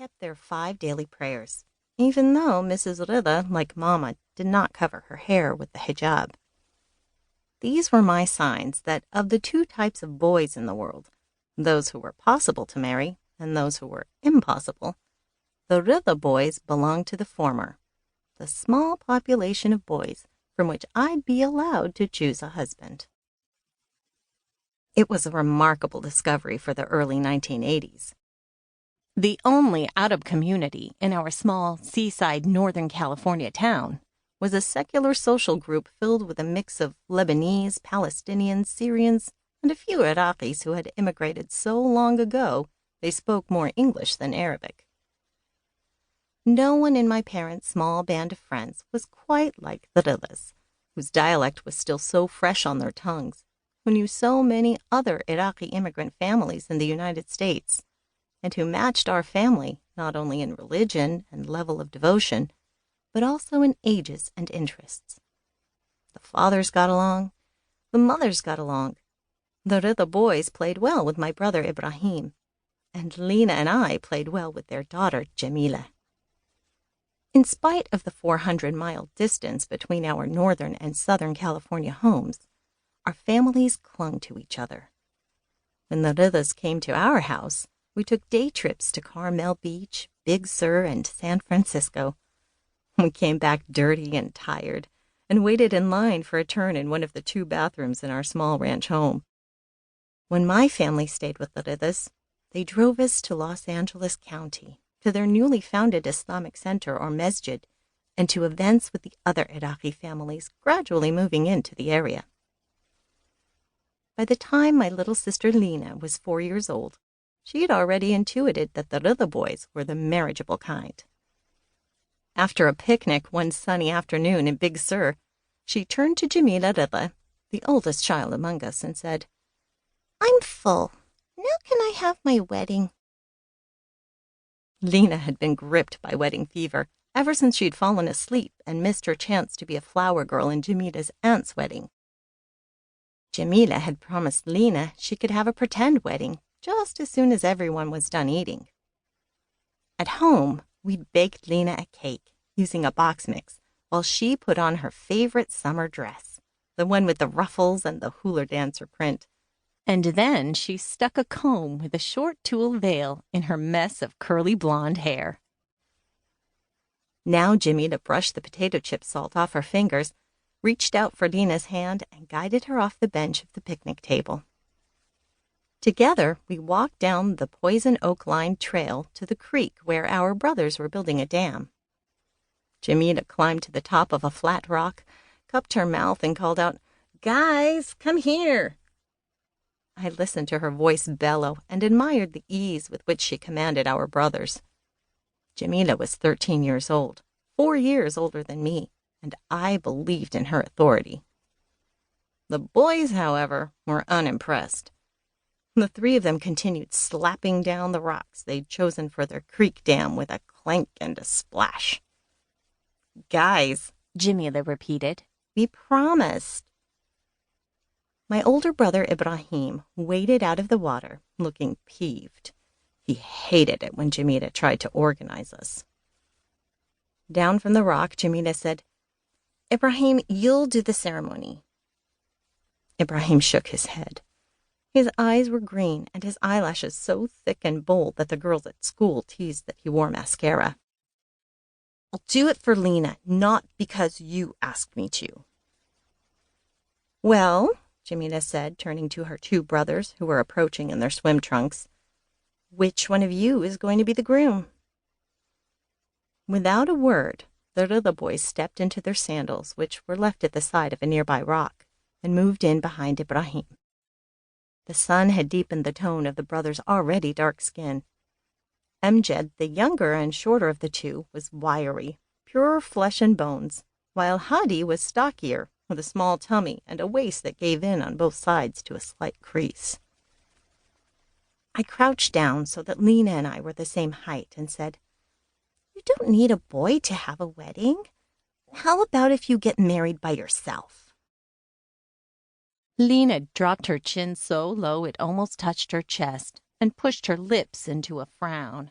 kept their 5 daily prayers, even though Mrs. Rida, like Mama, did not cover her hair with the hijab. These were my signs that of the 2 types of boys in the world, those who were possible to marry and those who were impossible, the Rida boys belonged to the former, the small population of boys from which I'd be allowed to choose a husband. It was a remarkable discovery for the early 1980s. The only Arab community in our small seaside Northern California town was a secular social group filled with a mix of Lebanese, Palestinians, Syrians, and a few Iraqis who had immigrated so long ago they spoke more English than Arabic. No one in my parents' small band of friends was quite like the Ridas, whose dialect was still so fresh on their tongues, who knew so many other Iraqi immigrant families in the United States, and who matched our family not only in religion and level of devotion, but also in ages and interests. The fathers got along, the mothers got along. The Rida boys played well with my brother Ibrahim, and Lena and I played well with their daughter Jamila. In spite of the 400-mile distance between our northern and southern California homes, our families clung to each other. When the Ridas came to our house, we took day trips to Carmel Beach, Big Sur, and San Francisco. We came back dirty and tired, and waited in line for a turn in one of the 2 bathrooms in our small ranch home. When my family stayed with the Ridas, they drove us to Los Angeles County, to their newly founded Islamic Center or Masjid, and to events with the other Iraqi families gradually moving into the area. By the time my little sister Lena was 4 years old, she had already intuited that the Rida boys were the marriageable kind. After a picnic one sunny afternoon in Big Sur, she turned to Jamila Rida, the oldest child among us, and said, "I'm full. Now can I have my wedding?" Lena had been gripped by wedding fever ever since she'd fallen asleep and missed her chance to be a flower girl in Jamila's aunt's wedding. Jamila had promised Lena she could have a pretend wedding just as soon as everyone was done eating. At home, we'd baked Lena a cake using a box mix while she put on her favorite summer dress, the one with the ruffles and the hula dancer print. And then she stuck a comb with a short tulle veil in her mess of curly blonde hair. Now Jamila brushed the potato chip salt off her fingers, reached out for Lena's hand, and guided her off the bench of the picnic table. Together, we walked down the poison oak-lined trail to the creek where our brothers were building a dam. Jamila climbed to the top of a flat rock, cupped her mouth, and called out, "Guys, come here!" I listened to her voice bellow and admired the ease with which she commanded our brothers. Jamila was 13 years old, 4 years older than me, and I believed in her authority. The boys, however, were unimpressed. The 3 of them continued slapping down the rocks they'd chosen for their creek dam with a clank and a splash. "Guys," Jamila repeated, "we promised." My older brother Ibrahim waded out of the water, looking peeved. He hated it when Jamila tried to organize us. Down from the rock, Jamila said, "Ibrahim, you'll do the ceremony." Ibrahim shook his head. His eyes were green and his eyelashes so thick and bold that the girls at school teased that he wore mascara. "I'll do it for Lena, not because you asked me to." "Well," Jamila said, turning to her 2 brothers who were approaching in their swim trunks, "which one of you is going to be the groom?" Without a word, the Rida boys stepped into their sandals, which were left at the side of a nearby rock, and moved in behind Ibrahim. The sun had deepened the tone of the brothers' already dark skin. Amjad, the younger and shorter of the 2, was wiry, pure flesh and bones, while Hadi was stockier, with a small tummy and a waist that gave in on both sides to a slight crease. I crouched down so that Lena and I were the same height and said, "You don't need a boy to have a wedding. How about if you get married by yourself?" Lena dropped her chin so low it almost touched her chest and pushed her lips into a frown.